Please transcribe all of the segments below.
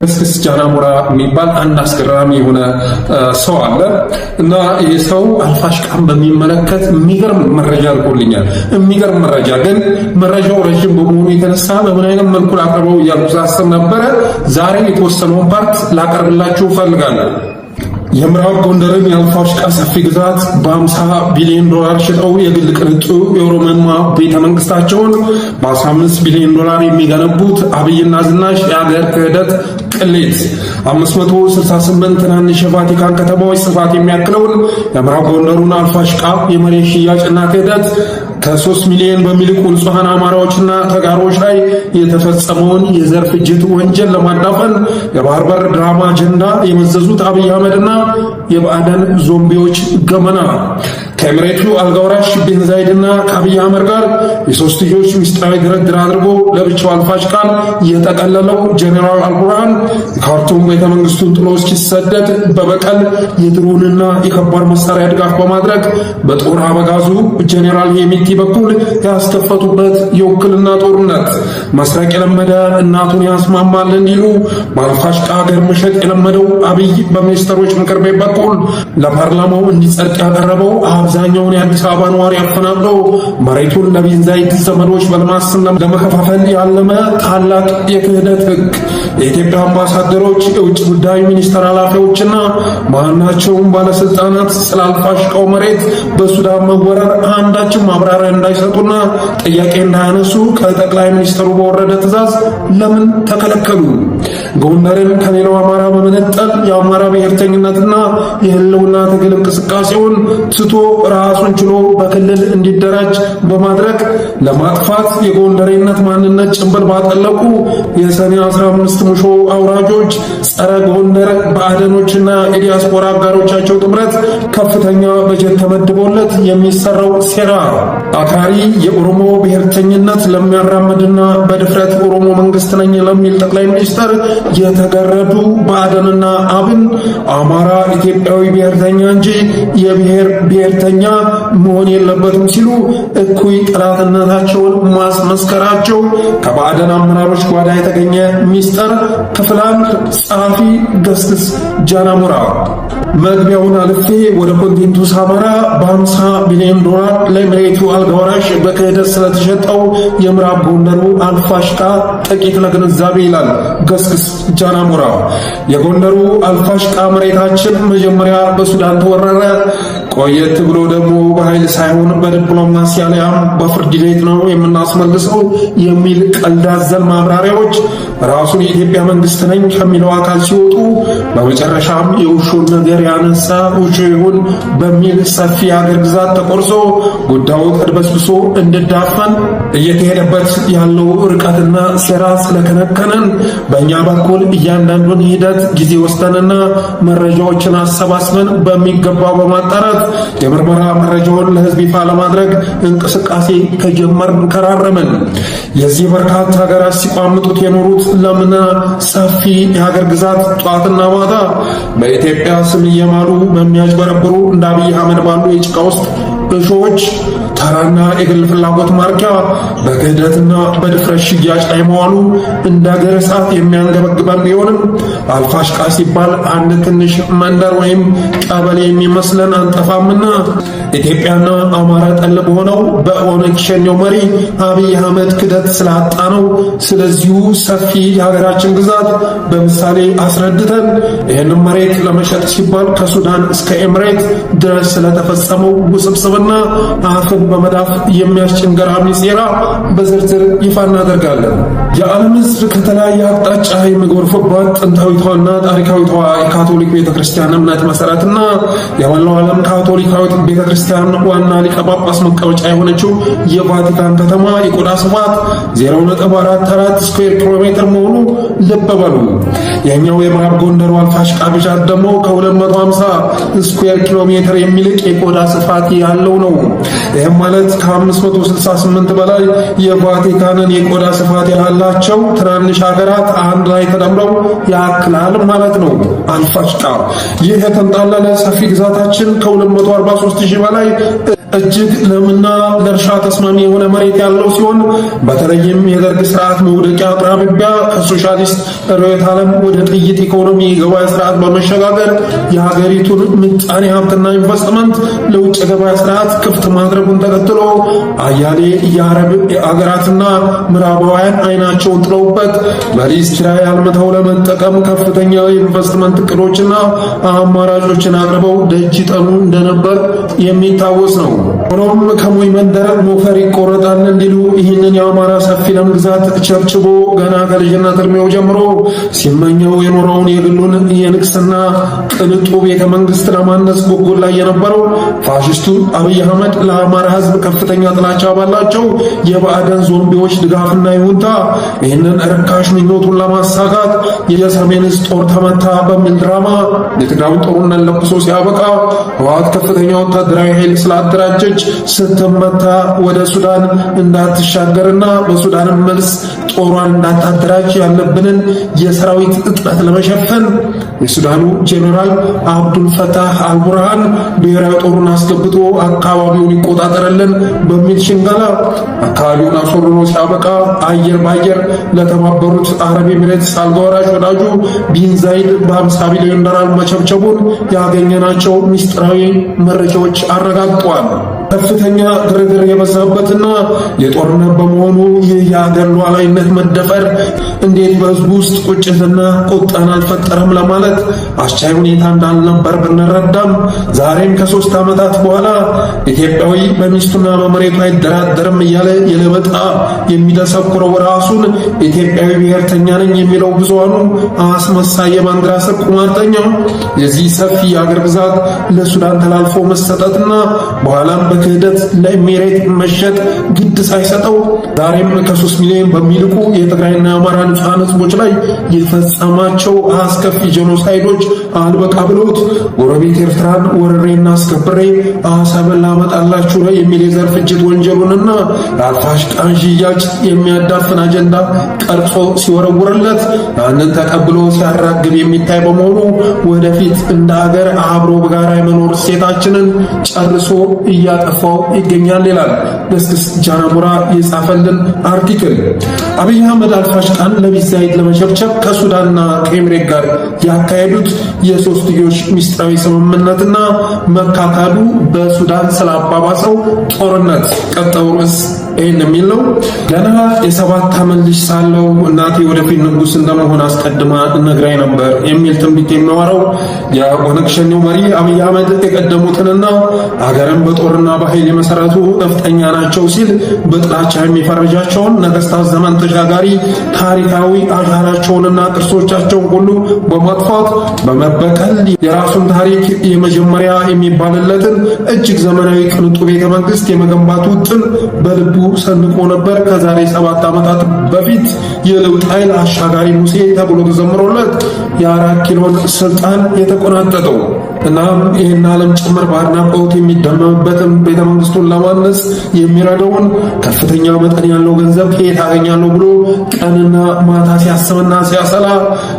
ገስግስ ጃናሞራ የሚባል አንድ አስገራሚ የሆነ ሰው አለ እና ይህ ሰው አልፋሽቃን በሚመለከት የሚገርም መረጃ አልቆልኛል። የሚገርም መረጃ ግን መረጃው ረጅም በመሆኑ የተነሳ በምን አይነት መልኩ ላቀርበው እያልኩ ሳስብ ነበረ። ዛሬ የተወሰነውን ፓርት ላቀርብላችሁ እፈልጋለሁ። የምዕራብ ጎንደርን የአልፋሽቃ ሰፊ ግዛት በ50 ቢሊዮን ዶላር ሽጠው የግል ቅንጡ የኦሮሞማ ቤተ መንግስታቸውን በ15 ቢሊዮን ዶላር የሚገነቡት አብይና ዝናሽ የአገር ክህደት ቅሌት 568 ትናንሽ የቫቲካን ከተማዎች ስፋት የሚያክለውን የምዕራብ ጎንደሩን አልፋሽቃ የመሬት ሽያጭና ክህደት ከ3 ሚሊዮን በሚልቁ ንጹሐን አማራዎችና ተጋሮች ላይ የተፈጸመውን የዘር ፍጅት ወንጀል ለማዳፈን የባህር በር ድራማ አጀንዳ የመዘዙት አብይ አህመድና የባዕዳን ዞምቢዎች ገመና ከኤምሬቱ አልጋውራሽ ቢን ዛይድና ከአብይ አህመድ ጋር የሶስትዮሽ ሚስጥራዊ ድርድር አድርጎ ለብቻው አልፋሽቃን የጠቀለለው ጄኔራል አልቡርሃን ካርቱም ቤተ መንግስቱን ጥሎ እስኪሰደድ በበቀል የድሮንና የከባድ መሳሪያ ድጋፍ በማድረግ በጦር አበጋዙ ጄኔራል ሄሚቲ በኩል ያስከፈቱበት የውክልና ጦርነት መስረቅ የለመደ እናቱን ያስማማል እንዲሉ በአልፋሽቃ ሀገር መሸጥ የለመደው አብይ በሚኒስትሮች ምክር ቤት በኩል ለፓርላማው እንዲጸድቅ ያቀረበው አብዛኛውን የአዲስ አበባ ነዋሪ አፈናቅለው መሬቱን ለቢን ዛይድ ዘመዶች በልማት ስም ለመከፋፈል ያለመ ታላቅ የክህደት ህግ የኢትዮጵያ አምባሳደሮች፣ የውጭ ጉዳይ ሚኒስትር ኃላፊዎችና ማናቸውም ባለስልጣናት ስለ አልፋሽቃው መሬት በሱዳን መወረር አንዳችም ማብራሪያ እንዳይሰጡና ጥያቄ እንዳያነሱ ከጠቅላይ ሚኒስትሩ በወረደ ትዕዛዝ ለምን ተከለከሉ? ጎንደርን ከሌላው አማራ በመነጠል የአማራ ብሔርተኝነትና የህልውና ትግል እንቅስቃሴውን ትቶ ራሱን ችሎ በክልል እንዲደራጅ በማድረግ ለማጥፋት የጎንደሬነት ማንነት ጭንብል ባጠለቁ የሰኔ 15 ሙሾ አውራጆች ጸረ ጎንደር ብአዴኖችና የዲያስፖራ አጋሮቻቸው ጥምረት ከፍተኛ በጀት ተመድቦለት የሚሰራው ሴራ አክራሪ የኦሮሞ ብሔርተኝነት ለሚያራምድና በድፍረት ኦሮሞ መንግስት ነኝ ለሚል ጠቅላይ ሚኒስትር የተገረዱ ብአዴንና አብን አማራ ኢትዮጵያዊ ብሔርተኛ እንጂ የብሔር ብሔርተኛ መሆን የለበትም ሲሉ እኩይ ጠላትነታቸውን ማስመስከራቸው ከብአዴን አመራሮች ጓዳ የተገኘ ሚስጥር ክፍል 1 ጸሐፊ ገስግስ ጃናሞራ። መግቢያውን አልፌ ወደ ኮንቴንቱ ሳመራ በ50 ቢሊዮን ዶላር ለመሬቱ አልጋወራሽ በክህደት ስለተሸጠው የምዕራብ ጎንደሩ አልፋሽቃ ጥቂት ለግንዛቤ ይላል ገስግስ ጃናሞራ። የጎንደሩ አልፋሽቃ መሬታችን መጀመሪያ በሱዳን ተወረረ፣ ቆየት ብሎ ደግሞ በኃይል ሳይሆን በዲፕሎማሲ አሊያም በፍርድ ቤት ነው የምናስመልሰው የሚል ቀልድ አዘል ማብራሪያዎች ራሱን የኢትዮጵያ መንግስት ነኝ ከሚለው አካል ሲወጡ በመጨረሻም የውሾን ነገር ያነሳ ውሾ ይሁን በሚል ሰፊ ሀገር ግዛት ተቆርሶ ጉዳዩ ተድበስብሶ እንድዳፈን እየተሄደበት ያለው ርቀትና ሴራ ስለከነከነን በእኛ በኩል እያንዳንዱን ሂደት ጊዜ ወስደንና መረጃዎችን አሰባስበን በሚገባ በማጣራት የምርመራ መረጃውን ለህዝብ ይፋ ለማድረግ እንቅስቃሴ ከጀመርን ከራረምን። የዚህ በርካታ ሀገራት ሲቋምጡት የኖሩት ለምና ሰፊ የሀገር ግዛት ጧትና ማታ በኢትዮጵያ ስም እየማሉ በሚያጭበረብሩ እንደ አብይ አህመድ ባሉ የጭቃ ውስጥ እሾዎች ተራና የግል ፍላጎት ማርኪያ በክህደትና በድፍረት ሽያጭ ላይ መዋሉ እንደ ሀገር እሳት የሚያንገበግበን ቢሆንም አልፋሽቃ ሲባል አንድ ትንሽ መንደር ወይም ቀበሌ የሚመስለን አንጠፋምና ኢትዮጵያና አማራ ጠል በሆነው በኦነግ ሸኔው መሪ አብይ አህመድ ክህደት ስላጣ ነው። ስለዚሁ ሰፊ የሀገራችን ግዛት በምሳሌ አስረድተን ይህንን መሬት ለመሸጥ ሲባል ከሱዳን እስከ ኤምሬት ድረስ ስለተፈጸመው ውስብስብና አፍን በመዳፍ የሚያስጭን ገራሚ ሴራ በዝርዝር ይፋ እናደርጋለን። የዓለም ሕዝብ ከተለያየ አቅጣጫ የሚጎርፍባት ጥንታዊቷና ታሪካዊቷ የካቶሊክ ቤተክርስቲያን እምነት መሰረትና የመላው ዓለም ካቶሊካዊት ቤተክርስቲያን ዋና ሊቀ ጳጳስ መቀመጫ የሆነችው የቫቲካን ከተማ የቆዳ ስፋት 0.44 ስኩዌር ኪሎ ሜትር መሆኑ ልብ በሉ። የኛው የምዕራብ ጎንደሩ አልፋሽቃ ግዛት ደግሞ ከ250 ስኩዌር ኪሎ ሜትር የሚልቅ የቆዳ ስፋት ያለው ነው። ይህም ማለት ከ568 በላይ የቫቲካንን የቆዳ ስፋት ያለው ያላቸው ትናንሽ ሀገራት አንድ ላይ ተደምረው ያክላል ማለት ነው አልፋሽቃ። ይህ የተንጣለለ ሰፊ ግዛታችን ከ243,000 በላይ እጅግ ለምና ለእርሻ ተስማሚ የሆነ መሬት ያለው ሲሆን በተለይም የደርግ ስርዓት መውደቂያ አቅራቢያ ከሶሻሊስት ርዕዮተ ዓለም ወደ ጥይት ኢኮኖሚ የገበያ ስርዓት በመሸጋገር የሀገሪቱን ምጣኔ ሀብትና ኢንቨስትመንት ለውጭ ገበያ ስርዓት ክፍት ማድረጉን ተከትሎ አያሌ የአረብ አገራትና ምዕራባውያን አይናቸውን ጥለውበት በሊዝ ኪራይ አልምተው ለመጠቀም ከፍተኛ የኢንቨስትመንት እቅዶችና አማራጮችን አቅርበው ደጅ ጠኑ እንደነበር የሚታወስ ነው። ሆኖም ከሞይ መንደር ሞፈር ይቆረጣል እንዲሉ ይህንን የአማራ ሰፊ ለም ግዛት ቸብችቦ ገና ከልጅነት እድሜው ጀምሮ ሲመኘው የኖረውን የግሉን የንግስና ቅንጡ ቤተ መንግስት ለማነጽ ጉጉል ላይ የነበረው ፋሽስቱ አብይ አህመድ ለአማራ ህዝብ ከፍተኛ ጥላቻ ባላቸው የባዕዳን ዞምቢዎች ድጋፍና ይሁንታ ይህንን ርካሽ ምኞቱን ለማሳካት የሰሜን ዕዝ ጦር ተመታ በሚል ድራማ የትግራዩን ጦርነት ለኩሶ ሲያበቃ ህወሓት ከፍተኛ ወታደራዊ ኃይል ስላደራጀች ስትመታ ወደ ሱዳን እንዳትሻገርና በሱዳንም መልስ ጦሯን እንዳታደራጅ ያለብንን የሰራዊት እጥረት ለመሸፈን የሱዳኑ ጄኔራል አብዱል ፈታህ አልቡርሃን ብሔራዊ ጦሩን አስገብቶ አካባቢውን ይቆጣጠርልን በሚል ሽንገላ አካባቢውን አስወርሮ ሲያበቃ አየር ባየር ለተባበሩት አረብ ኤሚሬትስ አልጋ ወራሽ ወዳጁ ቢን ዛይድ በ50 ቢሊዮን ዶላር መቸብቸቡን ያገኘናቸው ሚስጥራዊ መረጃዎች አረጋግጠዋል። ከፍተኛ ግርግር የበዛበትና የጦርነት በመሆኑ ይህ የሀገር ሉዓላዊነት መደፈር እንዴት በህዝቡ ውስጥ ቁጭትና ቁጣን አልፈጠረም ለማለት አስቻይ ሁኔታ እንዳልነበር ብንረዳም ዛሬም ከ3 ዓመታት በኋላ ኢትዮጵያዊ በሚስቱና በመሬቱ አይደራደርም እያለ የለበጣ የሚደሰኩረው ራሱን ኢትዮጵያዊ ብሔርተኛ ነኝ የሚለው ብዙሃኑ አስመሳይ የባንዲራ ስር ቁማርተኛ የዚህ ሰፊ የአገር ግዛት ለሱዳን ተላልፎ መሰጠትና በኋላም በክህደት ለኤሚሬት መሸጥ ግድ ሳይሰጠው ዛሬም ከ3 ሚሊዮን በሚልቁ የትግራይና የአማራ ንጹሐን ህዝቦች ላይ የፈጸማቸው አስከፊ ጄኖሳይዶች አልበቃ ብሎት ጎረቤት ኤርትራን ወረሬና አስከብሬ አሰብን ላመጣላችሁ ነው የሚል የዘር ፍጅት ወንጀሉንና የአልፋሽቃን ሽያጭ የሚያዳፍን አጀንዳ ቀርጾ ሲወረውርለት ያንን ተቀብሎ ሲያራግብ የሚታይ በመሆኑ ወደፊት እንደ ሀገር አብሮ በጋራ የመኖር እሴታችንን ጨርሶ እያጠፋው ይገኛል ይላል ደስክስ ጃናሞራ የጻፈልን አርቲክል። አብይ አህመድ አልፋሽቃን ለቢን ዛይድ ለመቸብቸብ ከሱዳንና ከኤሚሬት ጋር ያካሄዱት የሶስትዮሽ ሚስጥራዊ ስምምነትና መካካዱ በሱዳን ስላባባሰው ጦርነት ቀጣዩ ርዕስ ይህን የሚል ነው። ገና የ7 ዓመት ልጅ ሳለው እናቴ ወደፊት ንጉስ እንደመሆን አስቀድማ ነግራኝ ነበር የሚል ትንቢት የሚያወራው የኦነግ ሸኔው መሪ አብይ አህመድ የቀደሙትንና አገርን በጦርና በኃይል የመሰረቱ ነፍጠኛ ናቸው ሲል በጥላቻ የሚፈርጃቸውን ነገስታት ዘመን ተሻጋሪ ታሪካዊ አሻራቸውንና ቅርሶቻቸውን ሁሉ በማጥፋት በመበቀል የራሱን ታሪክ የመጀመሪያ የሚባልለትን እጅግ ዘመናዊ ቅንጡ ቤተ መንግስት የመገንባት ውጥን በልቡ ሰንቆ ነበር። ከዛሬ 7 ዓመታት በፊት የለውጥ ኃይል አሻጋሪ ሙሴ ተብሎ ተዘምሮለት የ4 ኪሎን ስልጣን የተቆናጠጠው እናም ይህን ዓለም ጭምር በአድናቆት የሚደመምበትን ቤተ መንግስቱን ለማነጽ የሚረዳውን ከፍተኛ መጠን ያለው ገንዘብ ከየት አገኛለሁ ብሎ ቀንና ማታ ሲያስብና ሲያሰላ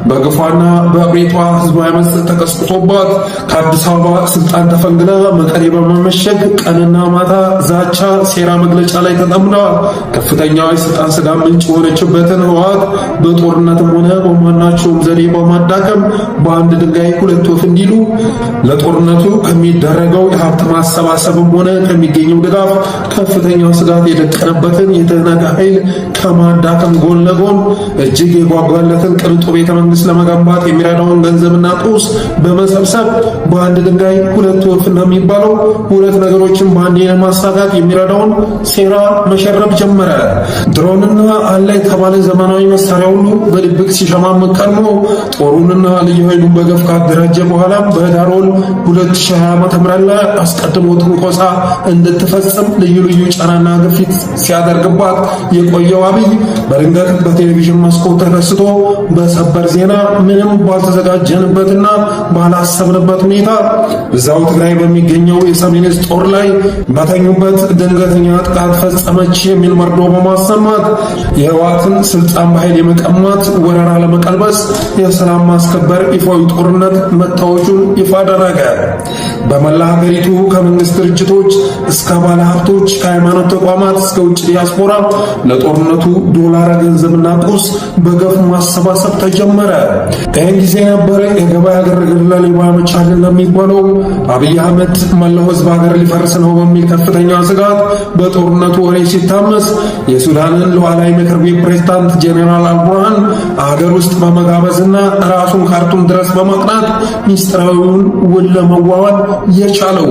በግፏና በእብሪቷ ህዝባዊ አመፅ ተቀስቅሶባት ከአዲስ አበባ ስልጣን ተፈንግላ መቀሌ በመመሸግ ቀንና ማታ ዛቻ፣ ሴራ መግለጫ ላይ ተጠምዳ ከፍተኛ የስልጣን ስጋ ምንጭ የሆነችበትን ህወሓት በጦርነትም ሆነ በማናቸውም ዘዴ በማዳከም በአንድ ድንጋይ 2 ወፍ እንዲሉ ለጦርነቱ ከሚደረገው የሀብት ማሰባሰብም ሆነ ከሚገኘው ድጋፍ ከፍተኛ ስጋት የደቀነበትን የትህነግ ኃይል ከማዳከም ጎን ለጎን እጅግ የጓጓለትን ቅንጡ ቤተ መንግስት ለመገንባት የሚረዳውን ገንዘብና ቁስ በመሰብሰብ በአንድ ድንጋይ 2 ወፍ እንደሚባለው 2 ነገሮችን በአንዴ ለማሳካት የሚረዳውን ሴራ መሸረብ ጀመረ። ድሮንና አለ የተባለ ዘመናዊ መሳሪያ ሁሉ በድብቅ ሲሸማመቅ ከርሞ ጦሩንና ልዩ ኃይሉን በገፍ ካደራጀ በኋላ በህዳር ወር በኩል 2020 ዓ.ም ላይ አስቀድሞ ትንኮሳ እንድትፈጽም ልዩ ልዩ ጫናና ግፊት ሲያደርግባት የቆየው አብይ በድንገት በቴሌቪዥን መስኮት ተከስቶ በሰበር ዜና ምንም ባልተዘጋጀንበትና ባላሰብንበት ሁኔታ እዛው ትግራይ በሚገኘው የሰሜን ዕዝ ጦር ላይ በተኙበት ድንገተኛ ጥቃት ፈጸመች የሚል መርዶ በማሰማት የህወሓትን ስልጣን በኃይል የመቀማት ወረራ ለመቀልበስ የሰላም ማስከበር ይፋዊ ጦርነት መታወጁን ይፋ አደረገ። በመላ ሀገሪቱ ከመንግስት ድርጅቶች እስከ ባለ ሀብቶች ከሃይማኖት ተቋማት እስከ ውጭ ዲያስፖራ ለጦርነቱ ዶላር ገንዘብና ቁስ በገፍ ማሰባሰብ ተጀመረ። ይህን ጊዜ ነበር የገበያ ግርግር ለሌባ ያመቻል እንደሚባለው አብይ አህመድ መላው ህዝብ ሀገር ሊፈርስ ነው በሚል ከፍተኛ ስጋት በጦርነቱ ወሬ ሲታመስ የሱዳንን ሉዓላዊ ምክር ቤት ፕሬዝዳንት ጄኔራል አልቡርሃን አገር ውስጥ በመጋበዝና ራሱን ካርቱም ድረስ በማቅናት ሚስጥራዊውን ውል ለመዋዋል የቻለው።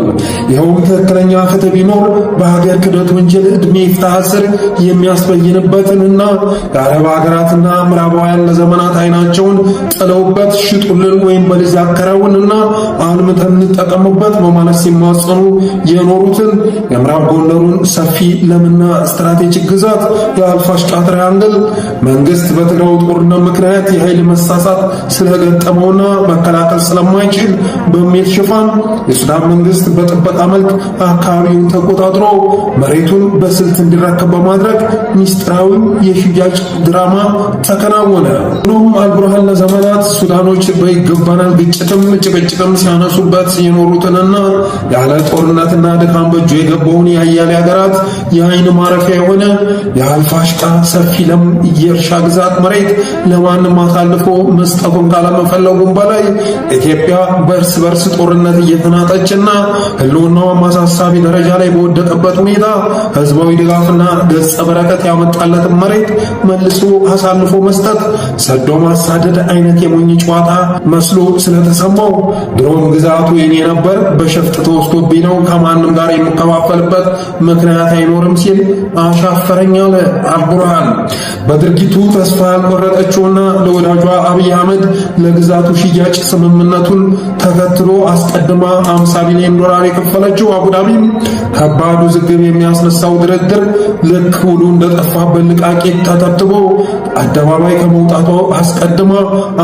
ይኸውም ትክክለኛ ፍትህ ቢኖር በሀገር ክህደት ወንጀል ዕድሜ ይፍታህ እስር የሚያስበይንበትንና የአረብ ሀገራትና ምዕራባውያን ለዘመናት አይናቸውን ጥለውበት ሽጡልን ወይም በሊዝ አከራውንና አልምተን እንጠቀምበት በማለት ሲማጸኑ የኖሩትን የምዕራብ ጎንደሩን ሰፊ ለምና ስትራቴጂክ ግዛት የአልፋሽቃ ትራያንግል መንግስት በትግራይ ጦርነት ምክንያት የኃይል መሳሳት ስለገጠመውና መከላከል ስለማይችል በሚል ሽፋን የሱዳን መንግስት በጥበቃ መልክ አካባቢውን ተቆጣጥሮ መሬቱን በስልት እንዲረከብ በማድረግ ሚስጥራዊ የሽያጭ ድራማ ተከናወነ። ሆኖም አልቡርሃን ለዘመናት ሱዳኖች በይገባናል ግጭትም ጭቅጭቅም ሲያነሱበት የኖሩትንና ያለ ጦርነትና ድካም በእጁ የገባውን የአያሌ ሀገራት የአይን ማረፊያ የሆነ የአልፋሽቃ ሰፊ ለም የእርሻ ግዛት መሬት ለማንም አሳልፎ መስጠቱን ካለመፈለጉም በላይ ኢትዮጵያ በእርስ በርስ ጦርነት እየተናጠችና ህልውናዋ ማሳሳቢ ደረጃ ላይ በወደቀበት ሁኔታ ህዝባዊ ድጋፍና ገጸ በረከት ያመጣለትን መሬት መልሶ አሳልፎ መስጠት ሰዶ ማሳደድ አይነት የሞኝ ጨዋታ መስሎ ስለተሰማው ድሮም ግዛቱ የኔ ነበር፣ በሸፍጥ ተወስዶብኝ ነው፣ ከማንም ጋር የምከፋፈልበት ምክንያት አይኖርም ሲል አሻፈረኝ አለ አልቡርሃን። በድርጊቱ ተስፋ ያልቆረጠችውና ለወዳጇ አብይ አህመድ ለግዛቱ ሽያጭ ስምምነቱን ተከትሎ አስቀድማ 50 ቢሊዮን ዶላር የከፈለችው አቡዳቢ ከባዱ ውዝግብ የሚያስነሳው ድርድር ልክ ውሉ እንደጠፋበት ልቃቄት ተተብትቦ አደባባይ ከመውጣቷ አስቀድማ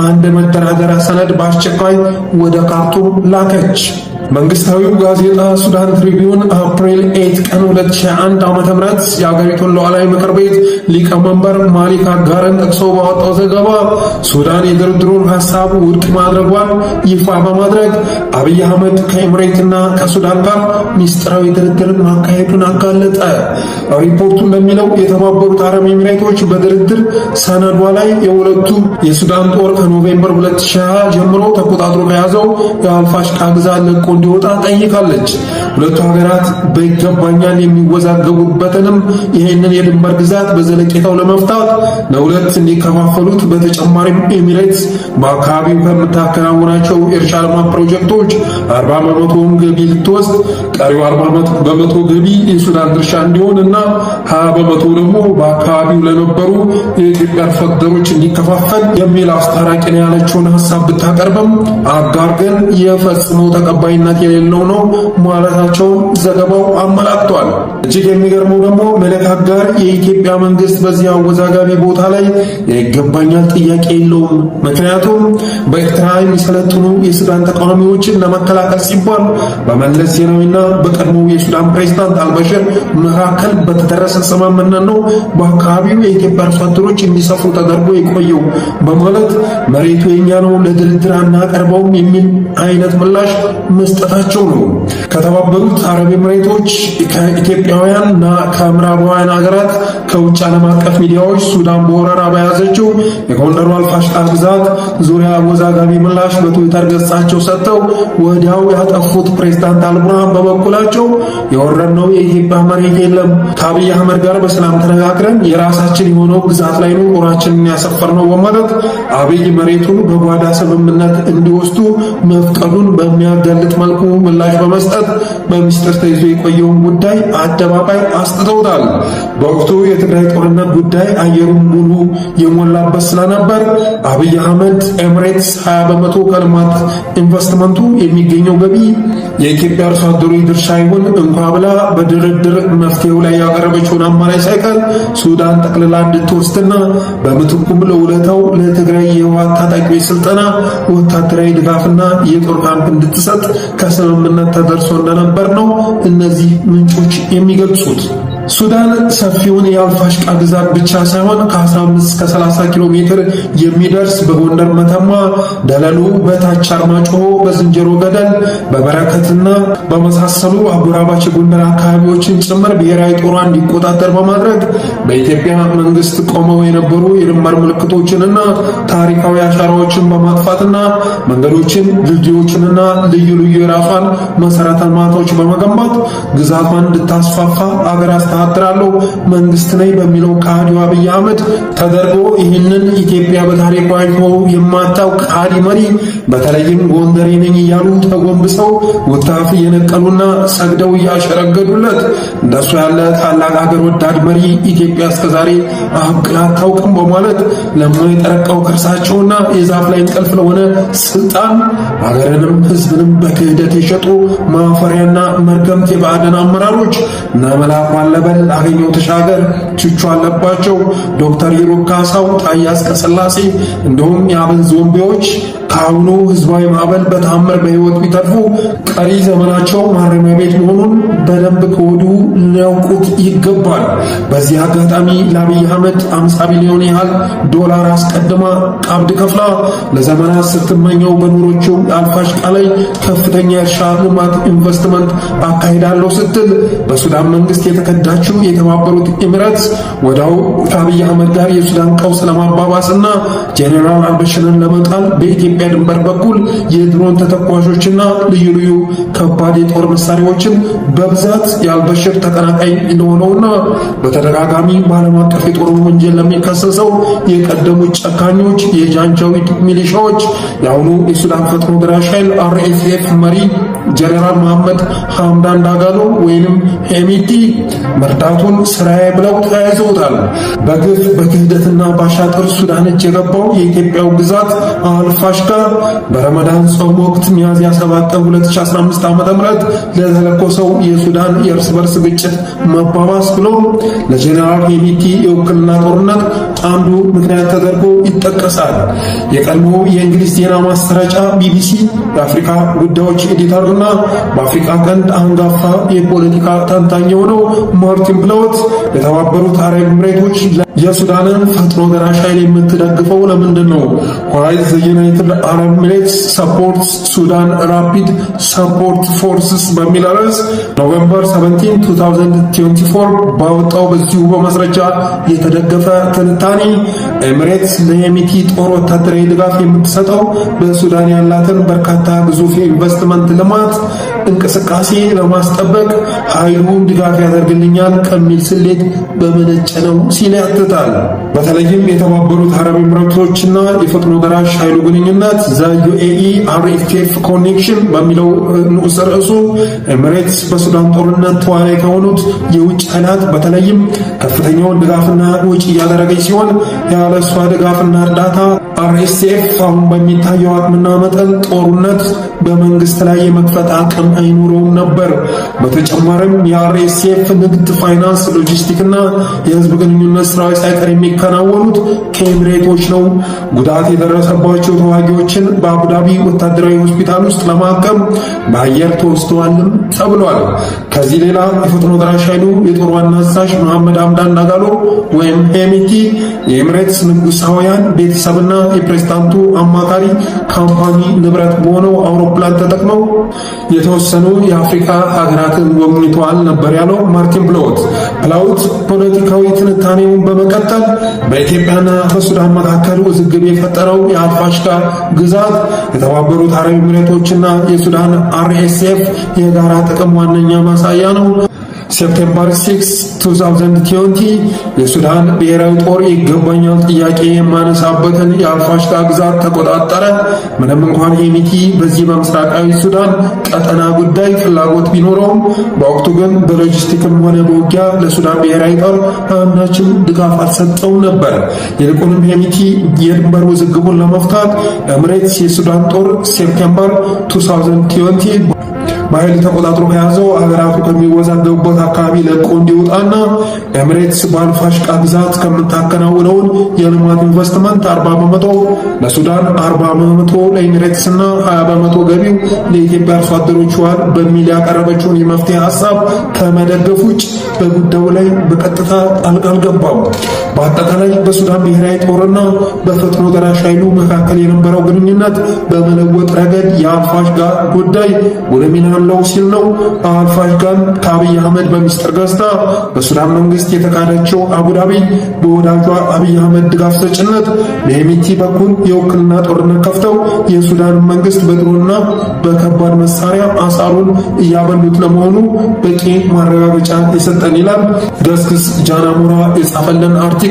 አንድ መደራደሪያ ሰነድ በአስቸኳይ ወደ ካርቱም ላከች። መንግስታዊው ጋዜጣ ሱዳን ትሪቢዩን አፕሪል 8 ቀን 2021 ዓ.ም የአገሪቱን ሉዓላዊ ምክር ቤት ሊቀመንበር ማሊክ አጋርን ጠቅሶ ባወጣው ዘገባ ሱዳን የድርድሩን ሐሳብ ውድቅ ማድረጓን ይፋ በማድረግ አብይ አህመድ ከኤምሬትና ከሱዳን ጋር ሚስጥራዊ ድርድር ማካሄዱን አጋለጠ። ሪፖርቱ እንደሚለው የተባበሩት አረብ ኤሚሬቶች በድርድር ሰነዷ ላይ የሁለቱ የሱዳን ጦር ከኖቬምበር 2020 ጀምሮ ተቆጣጥሮ ከያዘው የአልፋሽቃ ግዛት ለቆ እንዲወጣ ጠይቃለች። ሁለቱ ሀገራት በይገባኛል የሚወዛገቡበትንም ይህንን የድንበር ግዛት በዘለቄታው ለመፍታት ለሁለት እንዲከፋፈሉት፣ በተጨማሪም ኤሚሬትስ በአካባቢው ከምታከናውናቸው የእርሻ ልማት ፕሮጀክቶች 40 በመቶውን ገቢ ልትወስድ፣ ቀሪው 40 በመቶ ገቢ የሱዳን ድርሻ እንዲሆን እና 20 በመቶ ደግሞ በአካባቢው ለነበሩ የኢትዮጵያ አርሶ አደሮች እንዲከፋፈል የሚል አስታራቂ ነው ያለችውን ሐሳብ ብታቀርብም አጋር ግን የፈጽሞ ተቀባይነት የሌለው ነው ማለታቸውን ዘገባው አመላክቷል። እጅግ የሚገርመው ደግሞ መልክ አጋር የኢትዮጵያ መንግስት በዚህ አወዛጋቢ ቦታ ላይ የይገባኛል ጥያቄ የለውም። ምክንያቱም በኤርትራ የሚሰለጥኑ የሱዳን ተቃዋሚዎችን ለመከላከል ሲባል በመለስ ዜናዊና በቀድሞው የሱዳን ፕሬዝዳንት አልበሽር መካከል በተደረሰ ስምምነት ነው በአካባቢው የኢትዮጵያ አርሶ አደሮች እንዲሰፍሩ ተደርጎ የቆየው በማለት መሬቱ የኛ ነው ለድርድር አናቀርበውም የሚል አይነት ምላሽ መስጠታቸው ነው። ከተባበሩት አረብ ኤሚሬቶች ከኢትዮጵያውያንና ከምዕራባውያን ሀገራት ከውጭ ዓለም አቀፍ ሚዲያዎች ሱዳን በወረራ በያዘችው የጎንደሩ አልፋሽቃ ግዛት ዙሪያ አወዛጋቢ ምላሽ በትዊተር ገጻቸው ሰጥተው ወዲያው ያጠፉት ፕሬዝዳንት አልቡርሃን በበኩላቸው የወረድነው የኢትዮጵያ መሬት የለም፣ ከአብይ አህመድ ጋር በሰላም ተነጋግረን የራሳችን የሆነው ግዛት ላይ ነው ጦራችንን ያሰፈርነው በማለት አብይ መሬቱን በጓዳ ስምምነት እንዲወስዱ መፍቀዱን በሚያጋልጥ መልኩ ምላሽ በመስጠት በሚስጥር ተይዞ የቆየውን ጉዳይ አደባባይ አስጥተውታል። በወቅቱ የትግራይ ጦርነት ጉዳይ አየሩን ሙሉ የሞላበት ስለነበር አብይ አህመድ ኤምሬትስ 20 በመቶ ከልማት ኢንቨስትመንቱ የሚገኘው ገቢ የኢትዮጵያ አርሶ አደሮች ድርሻ ይሁን እንኳ ብላ በድርድር መፍትሄው ላይ ያቀረበችውን አማራጭ ሳይቀር ሱዳን ጠቅልላ እንድትወስድና በምትኩም ለውለታው ለትግራይ የህወሓት ታጣቂዎች ስልጠና ወታደራዊ ድጋፍና የጦር ካምፕ እንድትሰጥ ከስምምነት ተደርሶ እንደነበር ነው እነዚህ ምንጮች የሚገልጹት። ሱዳን ሰፊውን የአልፋሽቃ ግዛት ብቻ ሳይሆን ከ15 እስከ 30 ኪሎ ሜትር የሚደርስ በጎንደር መተማ፣ ደለሉ፣ በታች አርማጭሆ፣ በዝንጀሮ ገደል፣ በበረከትና በመሳሰሉ አጎራባች የጎንደር አካባቢዎችን ጭምር ብሔራዊ ጦሯ እንዲቆጣጠር በማድረግ በኢትዮጵያ መንግስት ቆመው የነበሩ የድንበር ምልክቶችንና ታሪካዊ አሻራዎችን በማጥፋትና መንገዶችን፣ ድልድዮችንና ልዩ ልዩ የራሷን መሰረተ ልማቶች በመገንባት ግዛቷን እንድታስፋፋ አገር አስተዳድራለሁ መንግስት ነኝ በሚለው ከሃዲው አብይ አህመድ ተደርጎ ይህንን ኢትዮጵያ በታሪኳ አይቶ የማታውቅ ከሃዲ መሪ በተለይም ጎንደሬ ነኝ እያሉ ተጎንብሰው ውታፍ እየነቀሉና ሰግደው እያሸረገዱለት እንደሱ ያለ ታላቅ ሀገር ወዳድ መሪ ኢትዮጵያ እስከዛሬ አብቅላ አታውቅም በማለት ለማይጠረቀው ከርሳቸውና የዛፍ ላይ እንቅልፍ ለሆነ ስልጣን ሀገርንም ህዝብንም በክህደት የሸጡ ማፈሪያና መርገምት የባዕድን አመራሮች እና መላኩ አለበል፣ አገኘው ተሻገር፣ ቹቹ አለባቸው፣ ዶክተር ሂሩት ካሳው፣ ታዬ አጽቀሥላሴ እንዲሁም የአብን ዞምቢዎች ከአሁኑ ህዝባዊ ማዕበል በተአምር በህይወት ቢተርፉ ቀሪ ዘመናቸው ማረሚያ ቤት መሆኑን በደንብ ከወዲሁ ሊያውቁት ይገባል። በዚህ አጋጣሚ ለአብይ አህመድ 50 ቢሊዮን ያህል ዶላር አስቀድማ ቀብድ ከፍላ ለዘመናት ስትመኘው በኑሮቸው አልፋሽቃ ላይ ከፍተኛ እርሻ ልማት ኢንቨስትመንት አካሂዳለሁ ስትል በሱዳን መንግስት የተከዳችው የተባበሩት ኤሚሬትስ ወዳው ከአብይ አህመድ ጋር የሱዳን ቀውስ ለማባባስና ጄኔራል አልበሽርን ለመጣል በኢትዮጵያ ድንበር በኩል የድሮን ተተኳሾችና ልዩ ልዩ ከባድ የጦር መሳሪያዎችን በብዛት የአልበሽር ተቀናቃኝ ለሆነውና በተደጋጋሚ በዓለም አቀፍ የጦር ወንጀል ለሚከሰሰው የቀደሙት ጨካኞች የጃንጃዊድ ሚሊሻዎች የአሁኑ የሱዳን ፈጥኖ ደራሽ ኃይል አርኤስኤፍ መሪ ጀነራል መሐመድ ሐምዳን ዳጋሎ ወይንም ሄሚቲ መርዳቱን ስራዬ ብለው ተያይዘውታል። በግፍ በክህደትና ባሻጥር ሱዳን እጅ የገባው የኢትዮጵያው ግዛት አልፋሽቃ በረመዳን ጾም ወቅት ሚያዝያ 7 ቀን 2015 ዓ.ም ለተለኮሰው የሱዳን የእርስ በርስ ግጭት መባባስ ብሎ ለጀነራል ሄሚቲ የውክልና ጦርነት አንዱ ምክንያት ተደርጎ ይጠቀሳል። የቀድሞ የእንግሊዝ ዜና ማሰራጫ ቢቢሲ የአፍሪካ ጉዳዮች ኤዲተርና በአፍሪካ ቀንድ አንጋፋ የፖለቲካ ተንታኝ የሆነው ማርቲን ብላውት የተባበሩት አረብ ኤሚሬቶች የሱዳንን ፈጥኖ ደራሽ ኃይል የምትደግፈው ለምንድን ነው? ዋይዝ ዘ ዩናይትድ አረብ ኤሚሬትስ ሰፖርትስ ሱዳን ራፒድ ሰፖርት ፎርስስ በሚል ርዕስ ኖቬምበር 17 2024 ባወጣው በዚሁ በመስረጃ የተደገፈ ትንታኔ ኤሚሬትስ ለሄሚቲ ጦር ወታደራዊ ድጋፍ የምትሰጠው በሱዳን ያላትን በርካታ ግዙፍ የኢንቨስትመንት ልማት እንቅስቃሴ ለማስጠበቅ ኃይሉን ድጋፍ ያደርግልኛል ከሚል ስሌት በመነጨ ነው ሲል ያትታል። በተለይም የተባበሩት አረብ ኤሚሬቶችና የፈጥኖ ደራሽ ኃይሉ ግንኙነት ዘ ዩኤኢ አርኤፍኤፍ ኮኔክሽን በሚለው ንዑስ ርዕሱ ኤሚሬትስ በሱዳን ጦርነት ተዋናይ ከሆኑት የውጭ ኃይላት በተለይም ከፍተኛውን ድጋፍና ወጪ እያደረገች ሲሆን ያለ እሷ ድጋፍና እርዳታ አርኤስኤፍ አሁን በሚታየው አቅምና መጠን ጦርነት በመንግስት ላይ የመክፈት አቅም አይኖረውም ነበር። በተጨማሪም የአርኤስኤፍ ንግድ፣ ፋይናንስ፣ ሎጂስቲክና የህዝብ ግንኙነት ስራዎች ሳይቀር የሚከናወኑት ከኤሚሬቶች ነው። ጉዳት የደረሰባቸው ተዋጊዎችን በአቡዳቢ ወታደራዊ ሆስፒታል ውስጥ ለማከም በአየር ተወስደዋልም ተብሏል። ከዚህ ሌላ የፈጥኖ ደራሽ ኃይሉ የጦር ዋና አዛዥ መሐመድ ሐምዳን ዳጋሎ ወይም ሄሚቲ የኤሚሬትስ ንጉሳውያን ቤተሰብና የፕሬዝዳንቱ አማካሪ ካምፓኒ ንብረት በሆነው አውሮፕላን ተጠቅመው የተወሰኑ የአፍሪካ ሀገራትን ጎብኝተዋል ነበር ያለው ማርቲን ብላውት። ፖለቲካዊ ትንታኔውን በመቀጠል በኢትዮጵያና በሱዳን መካከል ውዝግብ የፈጠረው የአልፋሽቃ ግዛት የተባበሩት አረብ ኤሚሬቶችና የሱዳን አርኤስኤፍ የጋራ ጥቅም ዋነኛ ማሳያ ነው ሴፕቴምበር 6 2020 የሱዳን ብሔራዊ ጦር ይገባኛል ጥያቄ የማነሳበትን የአልፋሽጋ ግዛት ተቆጣጠረ። ምንም እንኳን ሄሚቲ በዚህ በምስራቃዊ ሱዳን ቀጠና ጉዳይ ፍላጎት ቢኖረውም በወቅቱ ግን በሎጂስቲክም ሆነ በውጊያ ለሱዳን ብሔራዊ ጦር አንዳችም ድጋፍ አልሰጠውም ነበር። ይልቁንም ሄሚቲ የድንበር ውዝግቡን ለመፍታት ኤምሬትስ የሱዳን ጦር ሴፕቴምበር 2020 በኃይል ተቆጣጥሮ ከያዘው ሀገራቱ ከሚወዛገቡበት አካባቢ ለቆ እንዲወጣና ኤምሬትስ በአልፋሽጋ ግዛት ከምታከናውነውን የልማት ኢንቨስትመንት 40% ለሱዳን፣ 40% ለኤምሬትስና 20% ገቢው ለኢትዮጵያ አርሶ አደሮች ይዋል በሚል ያቀረበችውን የመፍትሄ ሀሳብ ከመደገፍ ውጭ በጉዳዩ ላይ በቀጥታ ጣልቃ አልገባም። በአጠቃላይ በሱዳን ብሔራዊ ጦርና በፈጥኖ ደራሽ ኃይሉ መካከል የነበረው ግንኙነት በመለወጥ ረገድ የአልፋሽጋ ጉዳይ ወደ ሚና አለው ሲል ነው። አልፋሽጋን ከአብይ አህመድ በሚስጥር ገዝታ በሱዳን መንግስት የተካሄደችው አቡዳቢ በወዳጇ አብይ አህመድ ድጋፍ ሰጭነት በሄሚቲ በኩል የውክልና ጦርነት ከፍተው የሱዳን መንግስት በድሮና በከባድ መሳሪያ አሳሩን እያበሉት ለመሆኑ በቂ ማረጋገጫ የሰጠን ይላል ገስግስ ጃናሞራ የጻፈልን አርቲክል።